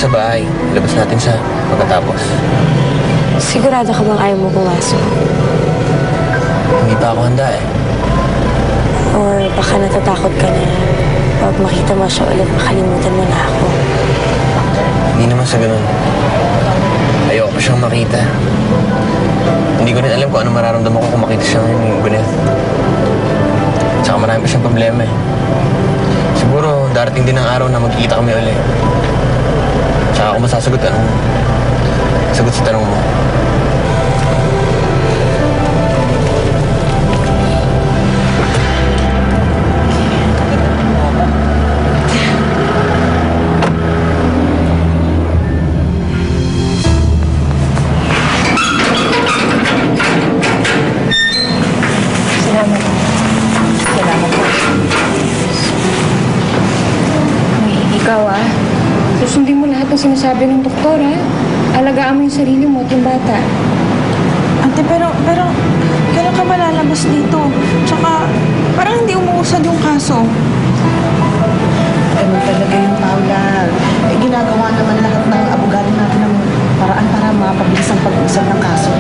sa bahay. Labas natin sa pagkatapos. Sigurado ka bang ayaw mo pumasok? Hindi pa ako handa eh. Or baka natatakot ka na pag makita mo siya ulit, makalimutan mo na ako. Hindi naman sa ganun. Ayoko pa siyang makita. Hindi ko rin alam kung ano mararamdaman ko kung makita siya ngayon, Gwyneth. Tsaka marami pa siyang problema eh. Siguro darating din ang araw na magkikita kami ulit. Tsaka ako masasagot anong sagot sa tanong mo. Susundin mo lahat ng sinasabi ng doktor, ha? Alagaan mo yung sarili mo at yung bata. Ate, pero kailan ka ba lalabas dito? Tsaka, parang hindi umuusad yung kaso. Ganun talaga yung Paula. Eh, ginagawa naman lahat ng abogado natin ng paraan para mapabilis ang pag-uusap ng kaso.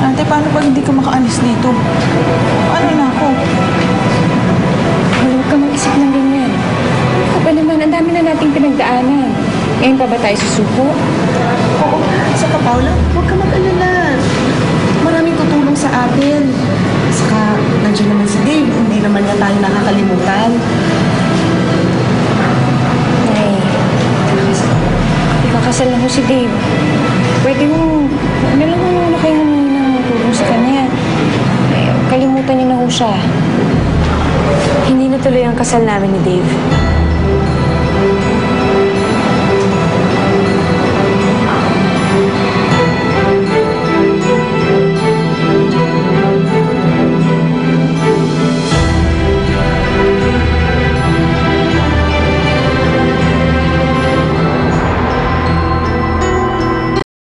Ate, paano pag hindi ka makaalis dito? Ano na ako? Huwag ka mag-isip ng ganyan. Ako pa naman, ang dami na nating pinagdaanan. Ngayon pa ba tayo susuko? Oo. Saka Paula, huwag ka mag-alala. Maraming tutulong sa atin. Saka, nandiyan naman si Dave. Hindi naman niya tayo nakakalimutan. Ay, ikakasal na ko si Dave. Pwede mo, lang mo muna kayo ng tulong sa kanya. Ay, kalimutan niyo na ho siya. Hindi natuloy ang kasal namin ni Dave.